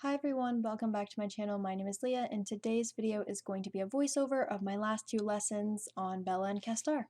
Hi everyone, welcome back to my channel. My name is Leah and today's video is going to be a voiceover of my last two lessons on Bella and Kessler.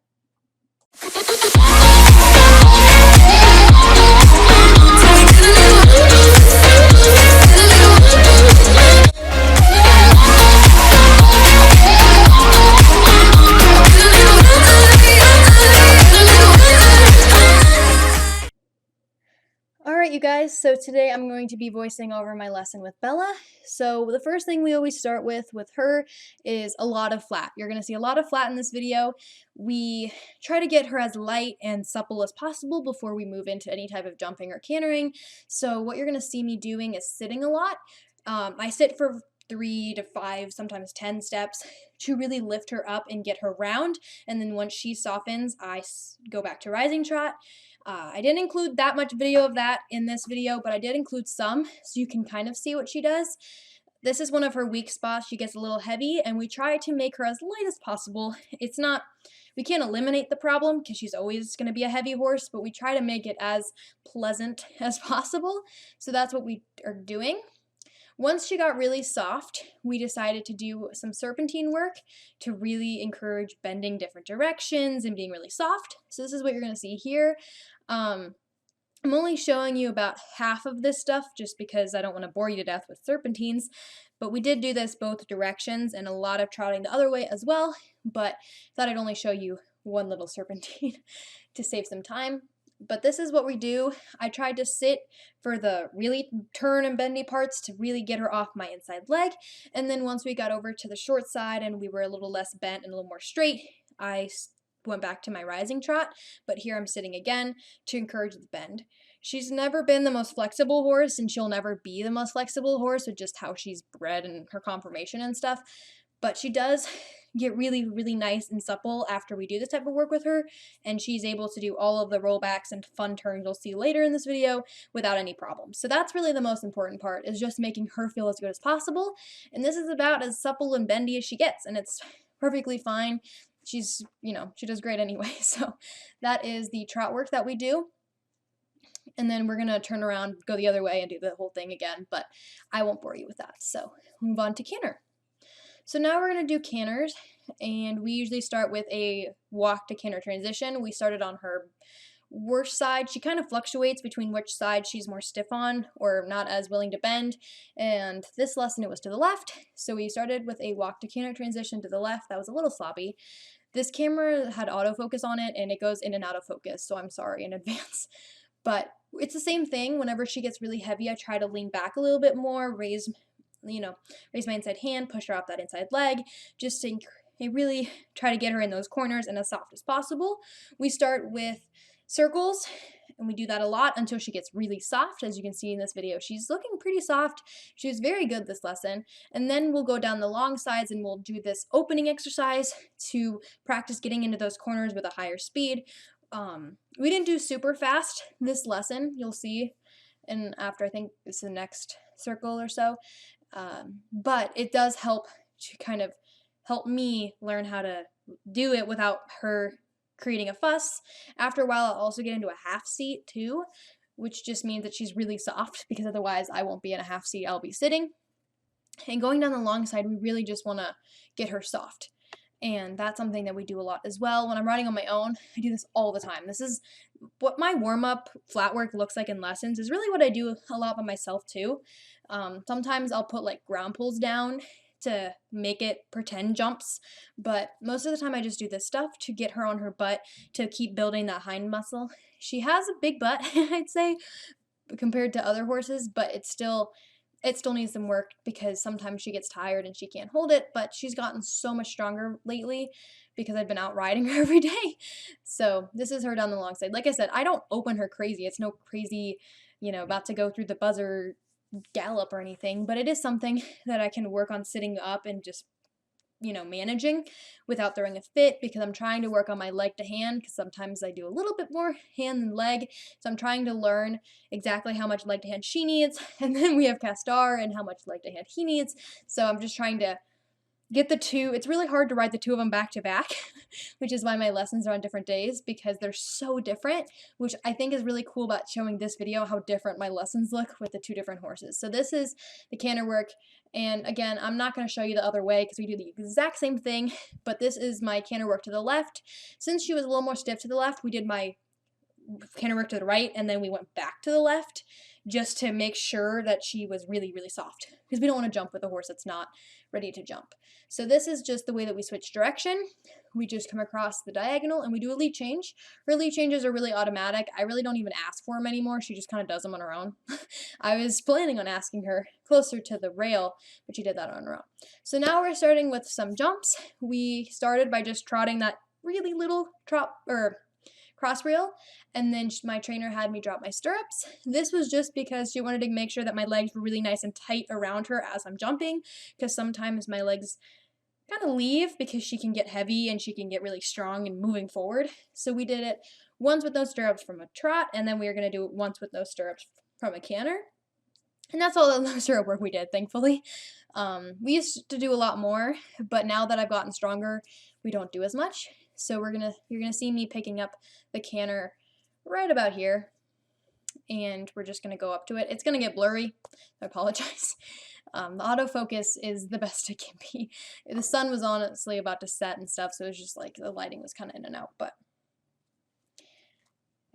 Alright you guys, so today I'm going to be voicing over my lesson with Bella. So the first thing we always start with her is a lot of flat. You're going to see a lot of flat in this video. We try to get her as light and supple as possible before we move into any type of jumping or cantering. So what you're going to see me doing is sitting a lot. I sit for 3 to 5, sometimes 10 steps to really lift her up and get her round. And then once she softens, I go back to rising trot. I didn't include that much video of that in this video, but I did include some, so you can kind of see what she does. This is one of her weak spots. She gets a little heavy, and we try to make her as light as possible. It's not, we can't eliminate the problem, because she's always going to be a heavy horse, but we try to make it as pleasant as possible, so that's what we are doing. Once she got really soft, we decided to do some serpentine work to really encourage bending different directions and being really soft. So this is what you're going to see here. I'm only showing you about half of this stuff just because I don't want to bore you to death with serpentines, but we did do this both directions and a lot of trotting the other way as well, but thought I'd only show you one little serpentine to save some time. But this is what we do. I tried to sit for the really turn and bendy parts to really get her off my inside leg, and then once we got over to the short side and we were a little less bent and a little more straight, I went back to my rising trot, but here I'm sitting again to encourage the bend. She's never been the most flexible horse, and she'll never be the most flexible horse with just how she's bred and her conformation and stuff, but she does get really, really nice and supple after we do this type of work with her, and she's able to do all of the rollbacks and fun turns you'll see later in this video without any problems. So that's really the most important part, is just making her feel as good as possible, and this is about as supple and bendy as she gets, and it's perfectly fine. She's, she does great anyway. So that is the trot work that we do. And then we're going to turn around, go the other way, and do the whole thing again, but I won't bore you with that. So move on to canter. So now we're going to do canters, and we usually start with a walk to canter transition. We started on her worst side. She kind of fluctuates between which side she's more stiff on or not as willing to bend, and this lesson it was to the left, so we started with a walk to canter transition to the left. That was a little sloppy. This camera had autofocus on it, and it goes in and out of focus, so I'm sorry in advance. But it's the same thing. Whenever she gets really heavy, I try to lean back a little bit more, raise my inside hand, push her off that inside leg, just to really try to get her in those corners and as soft as possible. We start with circles, and we do that a lot until she gets really soft. As you can see in this video, she's looking pretty soft. She was very good this lesson. And then we'll go down the long sides and we'll do this opening exercise to practice getting into those corners with a higher speed. We didn't do super fast this lesson, you'll see, and after I think it's the next circle or so. But it does help to kind of help me learn how to do it without her creating a fuss. After a while, I'll also get into a half seat too, which just means that she's really soft, because otherwise I won't be in a half seat, I'll be sitting. And going down the long side, we really just want to get her soft. And that's something that we do a lot as well. When I'm riding on my own, I do this all the time. This is what my warm-up flat work looks like in lessons, is really what I do a lot by myself too. Sometimes I'll put like ground pulls down to make it pretend jumps, but most of the time I just do this stuff to get her on her butt to keep building that hind muscle. She has a big butt, I'd say, compared to other horses, but it still needs some work, because sometimes she gets tired and she can't hold it, but she's gotten so much stronger lately because I've been out riding her every day. So this is her down the long side. Like I said, I don't open her crazy. It's no crazy, about to go through the buzzer gallop or anything, but it is something that I can work on sitting up and just managing without throwing a fit, because I'm trying to work on my leg to hand, because sometimes I do a little bit more hand than leg, so I'm trying to learn exactly how much leg to hand she needs, and then we have Kessler and how much leg to hand he needs, so I'm just trying to get the two. It's really hard to ride the two of them back to back, which is why my lessons are on different days, because they're so different, which I think is really cool about showing this video, how different my lessons look with the two different horses. So this is the canter work, and again, I'm not going to show you the other way because we do the exact same thing, but this is my canter work to the left. Since she was a little more stiff to the left, we did my canter work to the right, and then we went back to the left just to make sure that she was really, really soft, because we don't want to jump with a horse that's not ready to jump. So this is just the way that we switch direction. We just come across the diagonal and we do a lead change. Her lead changes are really automatic. I really don't even ask for them anymore. She just kind of does them on her own. I was planning on asking her closer to the rail, but she did that on her own. So now we're starting with some jumps. We started by just trotting that really little cross rail, and then my trainer had me drop my stirrups. This was just because she wanted to make sure that my legs were really nice and tight around her as I'm jumping, because sometimes my legs kind of leave because she can get heavy and she can get really strong and moving forward. So we did it once with those stirrups from a trot, and then we were going to do it once with those stirrups from a canter. And that's all the stirrup work we did, thankfully. We used to do a lot more, but now that I've gotten stronger, we don't do as much. So you're gonna see me picking up the canter right about here, and we're just gonna go up to it. It's gonna get blurry, I apologize. The autofocus is the best it can be. The sun was honestly about to set and stuff, so it was just like the lighting was kind of in and out, but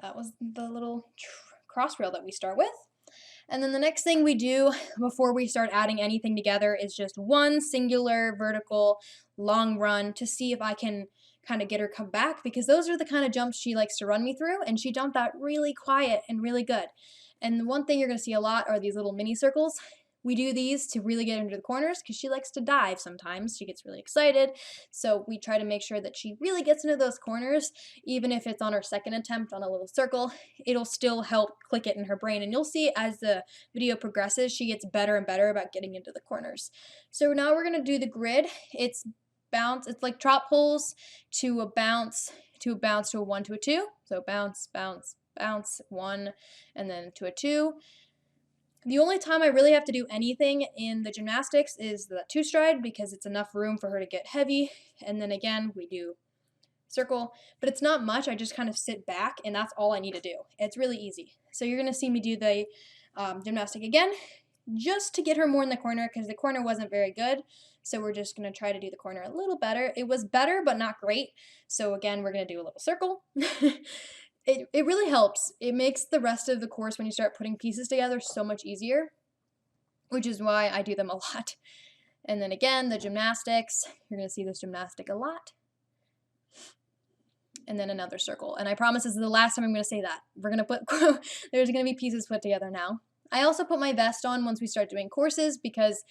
that was the little cross rail that we start with. And then the next thing we do before we start adding anything together is just one singular vertical long run to see if I can kind of get her come back, because those are the kind of jumps she likes to run me through, and she jumped that really quiet and really good. And the one thing you're going to see a lot are these little mini circles. We do these to really get into the corners because she likes to dive sometimes. She gets really excited. So we try to make sure that she really gets into those corners. Even if it's on her second attempt on a little circle, it'll still help click it in her brain. And you'll see as the video progresses, she gets better and better about getting into the corners. So now we're going to do the grid. It's like trot pulls to a bounce, to a bounce, to a 1, to a 2. So bounce, bounce, bounce, 1, and then to a 2. The only time I really have to do anything in the gymnastics is the 2 stride, because it's enough room for her to get heavy. And then again, we do circle, but it's not much. I just kind of sit back, and that's all I need to do. It's really easy. So you're going to see me do the gymnastic again, just to get her more in the corner, because the corner wasn't very good. So we're just going to try to do the corner a little better. It was better, but not great. So again, we're going to do a little circle. It really helps. It makes the rest of the course, when you start putting pieces together, so much easier, which is why I do them a lot. And then again, the gymnastics. You're going to see this gymnastic a lot. And then another circle. And I promise this is the last time I'm going to say that. We're going to there's going to be pieces put together now. I also put my vest on once we start doing courses, because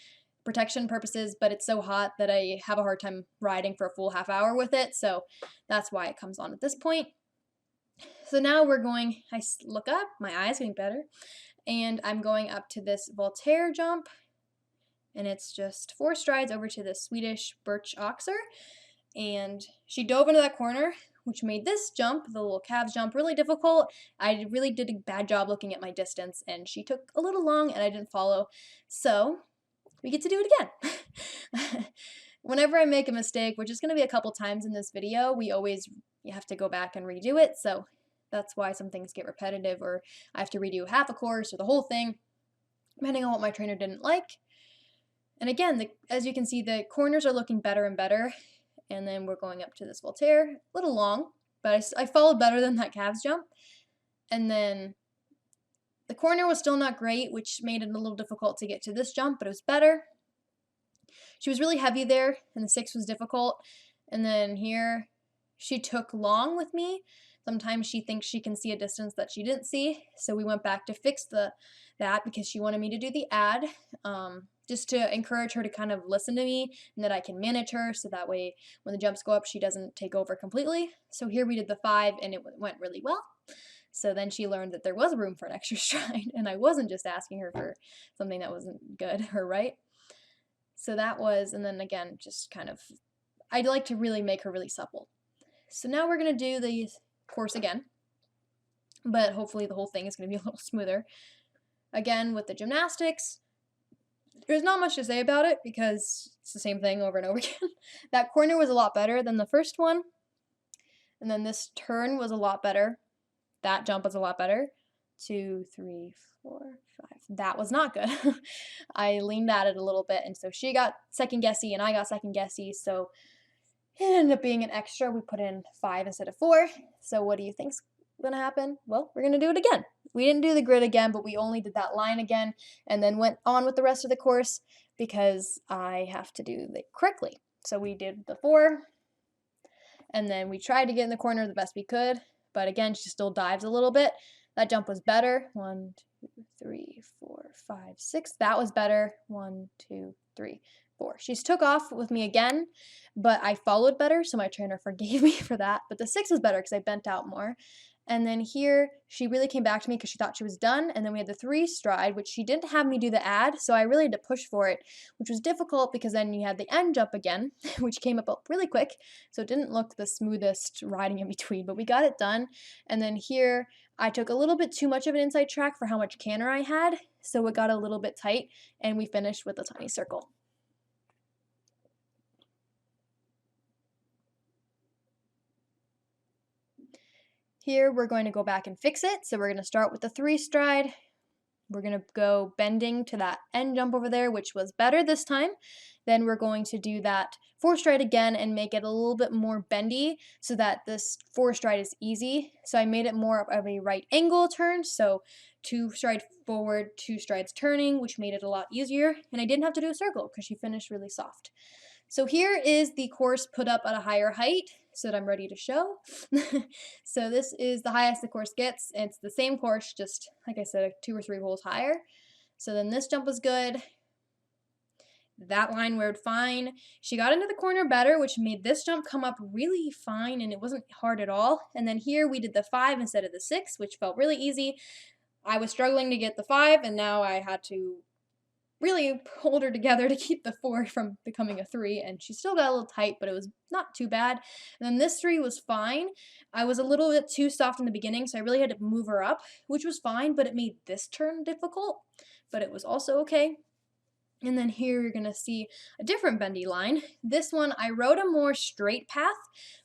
protection purposes, but it's so hot that I have a hard time riding for a full half hour with it. So that's why it comes on at this point. So now I look up, my eye's getting better, and I'm going up to this Voltaire jump, and it's just 4 strides over to the Swedish birch oxer, and she dove into that corner, which made this jump, the little calves jump, really difficult. I really did a bad job looking at my distance, and she took a little long, and I didn't follow, so we get to do it again. Whenever I make a mistake, which is going to be a couple times in this video, you have to go back and redo it, so that's why some things get repetitive, or I have to redo half a course or the whole thing, depending on what my trainer didn't like. And again, as you can see, the corners are looking better and better, and then we're going up to this Voltaire, a little long, but I followed better than that calves jump. And then the corner was still not great, which made it a little difficult to get to this jump, but it was better. She was really heavy there, and the 6 was difficult. And then here, she took long with me. Sometimes she thinks she can see a distance that she didn't see, so we went back to fix that because she wanted me to do the add, just to encourage her to kind of listen to me and that I can manage her, so that way when the jumps go up, she doesn't take over completely. So here we did the 5, and it went really well. So then she learned that there was room for an extra stride, and I wasn't just asking her for something that wasn't good or right. So that was, and then again, just kind of, I'd like to really make her really supple. So now we're going to do the course again, but hopefully the whole thing is going to be a little smoother. Again, with the gymnastics, There's not much to say about it because it's the same thing over and over again. That corner was a lot better than the first one, and then this turn was a lot better. That jump was a lot better. 2, 3, 4, 5. That was not good. I leaned at it a little bit, and so she got second guessy and I got second guessy, so it ended up being an extra. We put in 5 instead of 4. So what do you think's gonna happen? Well, we're gonna do it again. We didn't do the grid again, but we only did that line again and then went on with the rest of the course because I have to do it correctly. So we did the 4, and then we tried to get in the corner the best we could, but again, she still dives a little bit. That jump was better. 1, 2, 3, 4, 5, 6. That was better. 1, 2, 3, 4. She took off with me again, but I followed better, so my trainer forgave me for that. But the 6 was better because I bent out more. And then here, she really came back to me because she thought she was done. And then we had the 3 stride, which she didn't have me do the add, so I really had to push for it, which was difficult because then you had the end jump again, which came up really quick. So it didn't look the smoothest riding in between, but we got it done. And then here, I took a little bit too much of an inside track for how much canter I had, so it got a little bit tight, and we finished with a tiny circle. Here, we're going to go back and fix it. So we're going to start with the 3 stride. We're going to go bending to that end jump over there, which was better this time. Then we're going to do that 4 stride again and make it a little bit more bendy so that this 4 stride is easy. So I made it more of a right angle turn. So 2 stride forward, 2 strides turning, which made it a lot easier. And I didn't have to do a circle because she finished really soft. So here is the course put up at a higher height so that I'm ready to show. So this is the highest the course gets. It's the same course, just like I said, 2 or 3 holes higher. So then this jump was good. That line rode fine. She got into the corner better, which made this jump come up really fine, and it wasn't hard at all. And then here we did the 5 instead of the 6, which felt really easy. I was struggling to get the 5, and now I had to really hold her together to keep the 4 from becoming a 3, and she still got a little tight, but it was not too bad. And then this 3 was fine. I was a little bit too soft in the beginning, so I really had to move her up, which was fine, but it made this turn difficult, but it was also okay. And then here you're gonna see a different bendy line. This one, I rode a more straight path,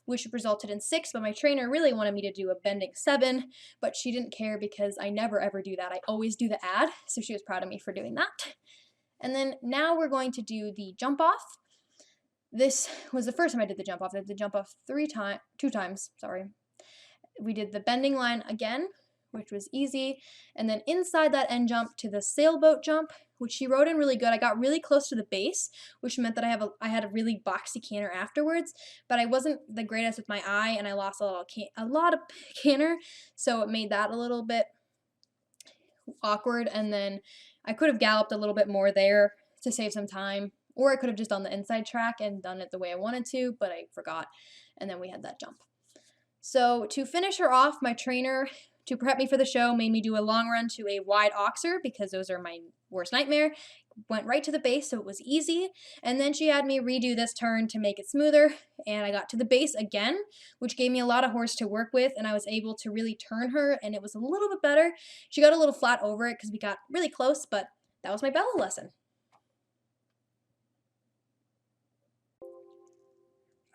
which resulted in 6, but my trainer really wanted me to do a bending 7, but she didn't care because I never ever do that. I always do the add, so she was proud of me for doing that. And then now we're going to do the jump off. This was the first time I did the jump off. I did the jump off 2 times, sorry. We did the bending line again, which was easy. And then inside that end jump to the sailboat jump, which she rode in really good. I got really close to the base, which meant that I had a really boxy canter afterwards, but I wasn't the greatest with my eye, and I lost a lot of canter, so it made that a little bit awkward. And then I could have galloped a little bit more there to save some time, or I could have just done the inside track and done it the way I wanted to, but I forgot, and then we had that jump. So to finish her off, my trainer, to prep me for the show, made me do a long run to a wide oxer because those are my worst nightmare. Went right to the base, so it was easy. And then she had me redo this turn to make it smoother, and I got to the base again, which gave me a lot of horse to work with, and I was able to really turn her, and it was a little bit better. She got a little flat over it because we got really close, but that was my Bella lesson.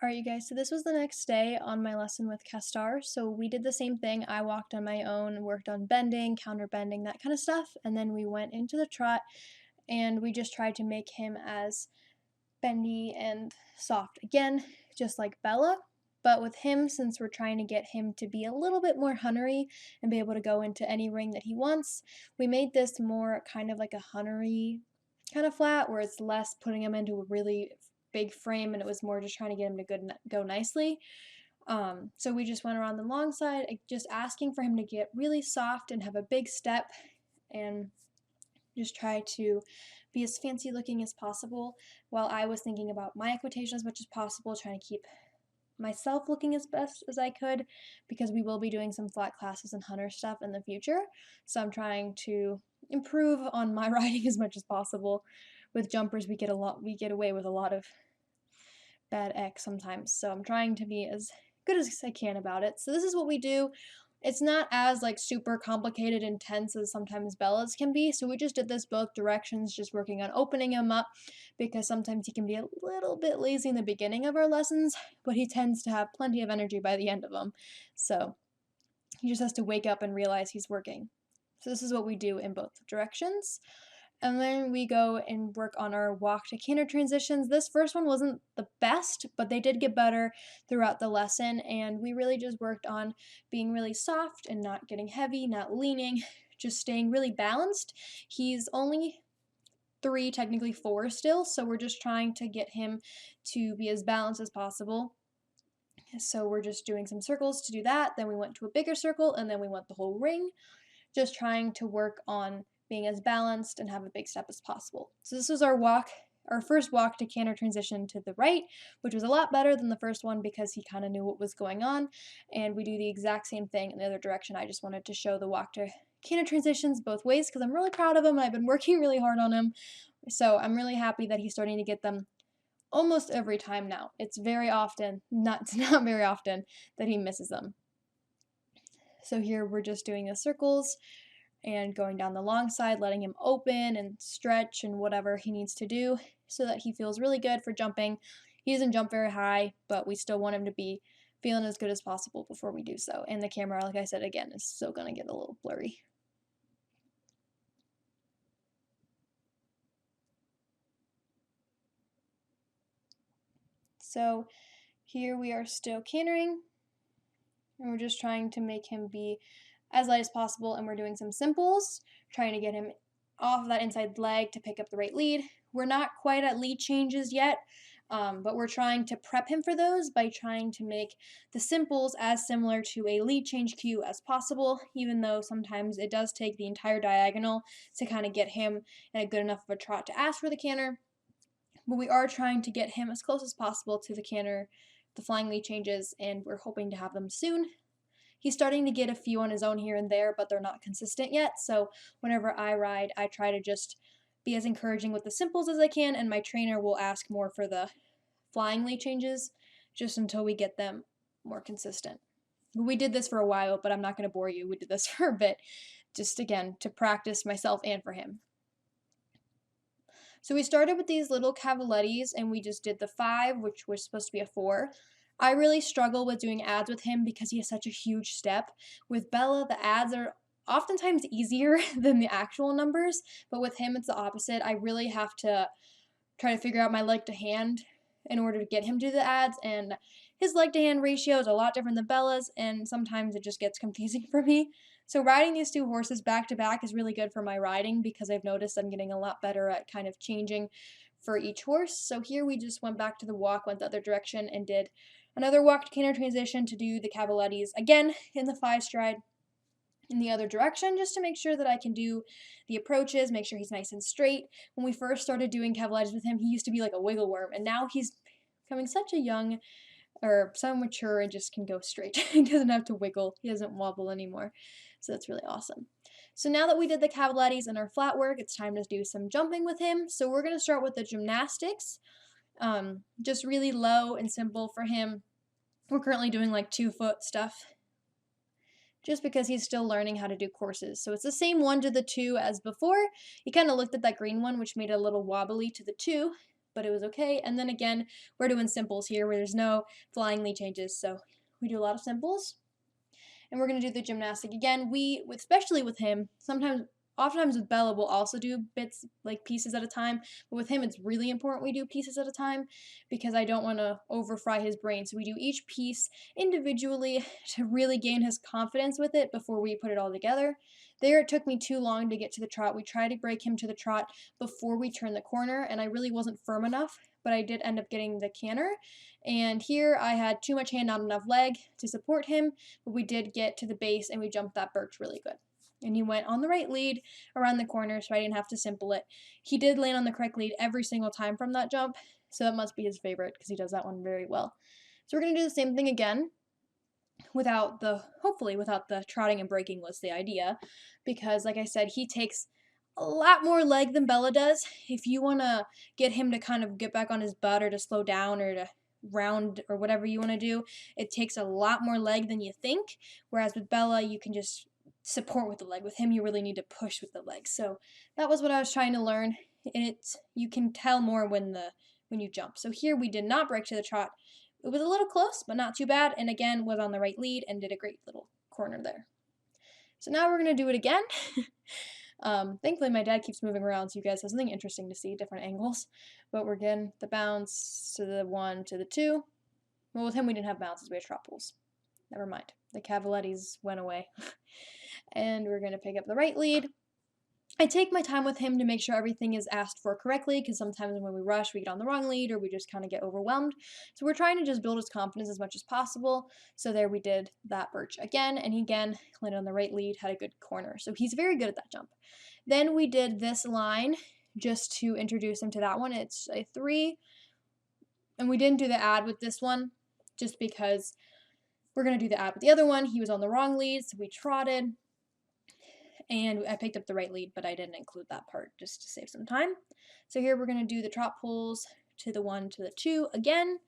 Alright, you guys, so this was the next day on my lesson with Kessler. So we did the same thing. I walked on my own, worked on bending, counter bending, that kind of stuff, and then we went into the trot, and we just tried to make him as bendy and soft again, just like Bella. But with him, since we're trying to get him to be a little bit more huntery and be able to go into any ring that he wants, we made this more kind of like a huntery kind of flat, where it's less putting him into a really big frame, and it was more just trying to get him to go nicely. So we just went around the long side, just asking for him to get really soft and have a big step, and just try to be as fancy looking as possible, while I was thinking about my equitation as much as possible, trying to keep myself looking as best as I could, because we will be doing some flat classes and hunter stuff in the future. So I'm trying to improve on my riding as much as possible. With jumpers, we get away with a lot of bad X sometimes. So I'm trying to be as good as I can about it. So this is what we do. It's not as like super complicated, intense as sometimes Bella's can be. So we just did this both directions, just working on opening him up because sometimes he can be a little bit lazy in the beginning of our lessons, but he tends to have plenty of energy by the end of them. So he just has to wake up and realize he's working. So this is what we do in both directions. And then we go and work on our walk to canter transitions. This first one wasn't the best, but they did get better throughout the lesson. And we really just worked on being really soft and not getting heavy, not leaning, just staying really balanced. He's only 3, technically 4 still, so we're just trying to get him to be as balanced as possible. So we're just doing some circles to do that. Then we went to a bigger circle, and then we went the whole ring, just trying to work on being as balanced and have a big step as possible. So this was our first walk to canter transition to the right, which was a lot better than the first one because he kind of knew what was going on. And we do the exact same thing in the other direction. I just wanted to show the walk to canter transitions both ways because I'm really proud of him and I've been working really hard on him. So I'm really happy that he's starting to get them almost every time now. It's not very often that he misses them. So here we're just doing the circles and going down the long side, letting him open and stretch and whatever he needs to do so that he feels really good for jumping. He doesn't jump very high, but we still want him to be feeling as good as possible before we do so. And the camera, like I said again, is still going to get a little blurry. So here we are still cantering, and we're just trying to make him be as light as possible, and we're doing some simples, trying to get him off of that inside leg to pick up the right lead. We're not quite at lead changes yet, but we're trying to prep him for those by trying to make the simples as similar to a lead change cue as possible, even though sometimes it does take the entire diagonal to kind of get him in a good enough of a trot to ask for the canter. But we are trying to get him as close as possible to the canter, the flying lead changes, and we're hoping to have them soon. He's starting to get a few on his own here and there, but they're not consistent yet. So whenever I ride, I try to just be as encouraging with the simples as I can, and my trainer will ask more for the flying lead changes just until we get them more consistent. We did this for a while, but I'm not going to bore you. We did this for a bit, just again, to practice myself and for him. So we started with these little cavalettes, and we just did the 5, which was supposed to be a 4. I really struggle with doing ads with him because he has such a huge step. With Bella, the ads are oftentimes easier than the actual numbers, but with him it's the opposite. I really have to try to figure out my leg to hand in order to get him to the ads, and his leg to hand ratio is a lot different than Bella's, and sometimes it just gets confusing for me. So riding these 2 horses back to back is really good for my riding because I've noticed I'm getting a lot better at kind of changing for each horse. So here we just went back to the walk, went the other direction, and did another walk to canter transition to do the cavalettes again in the 5 stride in the other direction, just to make sure that I can do the approaches, make sure he's nice and straight. When we first started doing cavalettes with him, he used to be like a wiggle worm, and now he's becoming such a young or so mature and just can go straight. He doesn't have to wiggle. He doesn't wobble anymore. So that's really awesome. So now that we did the cavalettes and our flat work, it's time to do some jumping with him. So we're going to start with the gymnastics, just really low and simple for him. We're currently doing like 2-foot stuff just because he's still learning how to do courses. So it's the same 1 to the 2 as before. He kind of looked at that green one, which made it a little wobbly to the 2, but it was okay. And then again, we're doing simples here where there's no flying lead changes, so we do a lot of simples. And we're going to do the gymnastic again. Especially with him, oftentimes with Bella, we'll also do bits, like pieces at a time. But with him, it's really important we do pieces at a time because I don't want to overfry his brain. So we do each piece individually to really gain his confidence with it before we put it all together. There, it took me too long to get to the trot. We tried to break him to the trot before we turned the corner, and I really wasn't firm enough, but I did end up getting the canter. And here I had too much hand, not enough leg to support him, but we did get to the base and we jumped that birch really good. And he went on the right lead around the corner, so I didn't have to simple it. He did land on the correct lead every single time from that jump, so that must be his favorite because he does that one very well. So we're going to do the same thing again, hopefully without the trotting and breaking was the idea, because like I said, he takes a lot more leg than Bella does. If you want to get him to kind of get back on his butt or to slow down or to round or whatever you want to do, it takes a lot more leg than you think. Whereas with Bella, you can just support with the leg. With him, you really need to push with the leg. So that was what I was trying to learn. And you can tell more when you jump. So here we did not break to the trot. It was a little close, but not too bad. And again, was on the right lead and did a great little corner there. So now we're gonna do it again. Thankfully my dad keeps moving around so you guys have something interesting to see, different angles. But we're getting the bounce to the 1 to the 2. Well, with him we didn't have bounces, we had trot pulls. Never mind. The Cavalettis went away. And we're gonna pick up the right lead. I take my time with him to make sure everything is asked for correctly, because sometimes when we rush, we get on the wrong lead or we just kind of get overwhelmed. So we're trying to just build his confidence as much as possible. So there we did that birch again, and he again landed on the right lead, had a good corner. So he's very good at that jump. Then we did this line just to introduce him to that one. It's a 3, and we didn't do the add with this one just because we're going to do the add with the other one. He was on the wrong lead, so we trotted. And I picked up the right lead, but I didn't include that part just to save some time. So here we're going to do the trot pulls to the 1 to the 2 again.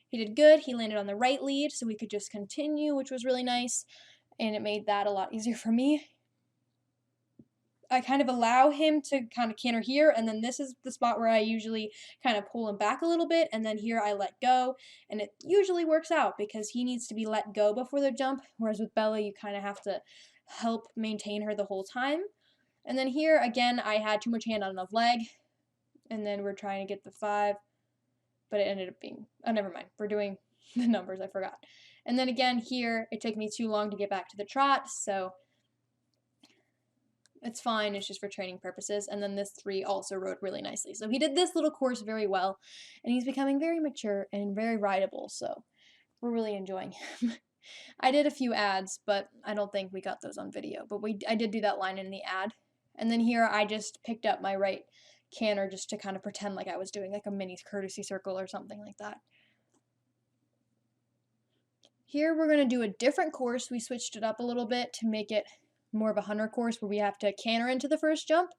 He did good. He landed on the right lead, so we could just continue, which was really nice. And it made that a lot easier for me. I kind of allow him to kind of canter here, and then this is the spot where I usually kind of pull him back a little bit, and then here I let go, and it usually works out because he needs to be let go before the jump, whereas with Bella, you kind of have to help maintain her the whole time. And then here, again, I had too much hand, not enough leg, and then we're trying to get the 5, but it ended up being, oh, never mind, we're doing the numbers, I forgot. And then again, here, it took me too long to get back to the trot, so it's fine, it's just for training purposes. And then this 3 also rode really nicely. So he did this little course very well, and he's becoming very mature and very rideable, so we're really enjoying him. I did a few ads, but I don't think we got those on video, but I did do that line in the ad. And then here I just picked up my right canter just to kind of pretend like I was doing like a mini courtesy circle or something like that. Here we're going to do a different course. We switched it up a little bit to make it more of a hunter course where we have to canter into the first jump.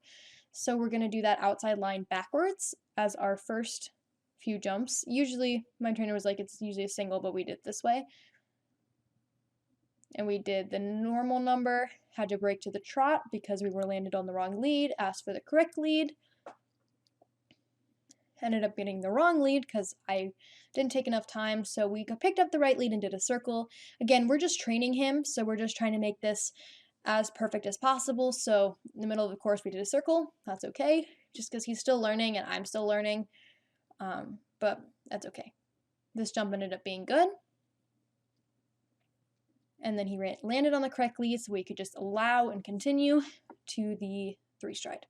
So we're going to do that outside line backwards as our first few jumps. Usually my trainer was like it's usually a single, but we did it this way. And we did the normal number, had to break to the trot because we were landed on the wrong lead, asked for the correct lead. Ended up getting the wrong lead because I didn't take enough time, so we picked up the right lead and did a circle. Again, we're just training him, so we're just trying to make this as perfect as possible. So in the middle of the course, we did a circle. That's okay, just because he's still learning and I'm still learning, but that's okay. This jump ended up being good. And then he landed on the correct lead, so we could just allow and continue to the 3 stride.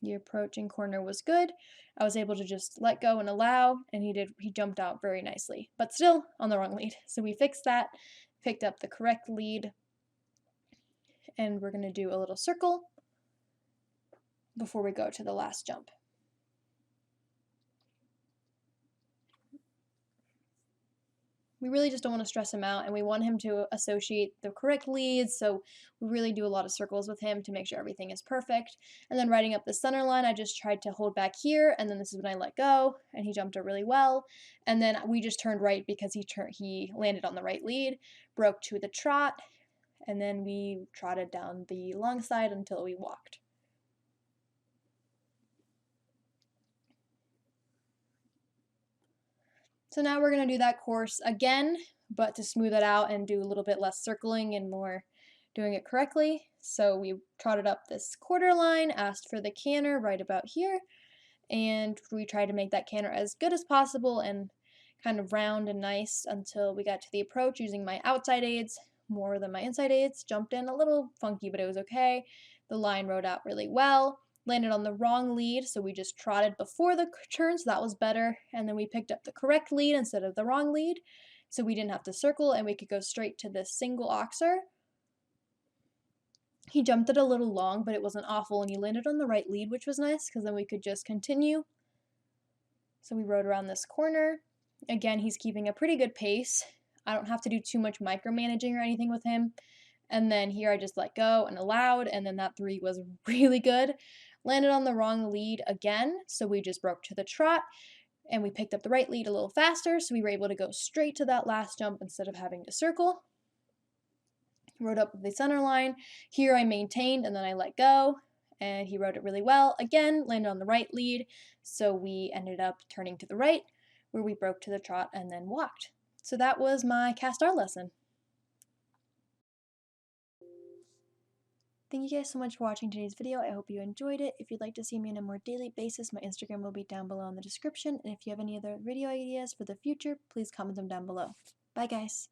The approaching corner was good. I was able to just let go and allow, and he jumped out very nicely, but still on the wrong lead. So we fixed that, picked up the correct lead, and we're going to do a little circle before we go to the last jump. We really just don't want to stress him out, and we want him to associate the correct leads, so we really do a lot of circles with him to make sure everything is perfect. And then riding up the center line, I just tried to hold back here, and then this is when I let go, and he jumped it really well. And then we just turned right because he landed on the right lead, broke to the trot, and then we trotted down the long side until we walked. So now we're going to do that course again, but to smooth it out and do a little bit less circling and more doing it correctly. So we trotted up this quarter line, asked for the canter right about here, and we tried to make that canter as good as possible and kind of round and nice until we got to the approach using my outside aids more than my inside aids. Jumped in a little funky, but it was okay. The line rode out really well. Landed on the wrong lead, so we just trotted before the turn, so that was better. And then we picked up the correct lead instead of the wrong lead, so we didn't have to circle and we could go straight to this single oxer. He jumped it a little long, but it wasn't awful, and he landed on the right lead, which was nice because then we could just continue. So we rode around this corner. Again, he's keeping a pretty good pace. I don't have to do too much micromanaging or anything with him. And then here I just let go and allowed, and then that 3 was really good. Landed on the wrong lead again, so we just broke to the trot, and we picked up the right lead a little faster, so we were able to go straight to that last jump instead of having to circle. Rode up the center line. Here I maintained, and then I let go, and he rode it really well. Again, landed on the right lead, so we ended up turning to the right, where we broke to the trot and then walked. So that was my cast R lesson. Thank you guys so much for watching today's video. I hope you enjoyed it. If you'd like to see me on a more daily basis, my Instagram will be down below in the description. And if you have any other video ideas for the future, please comment them down below. Bye guys!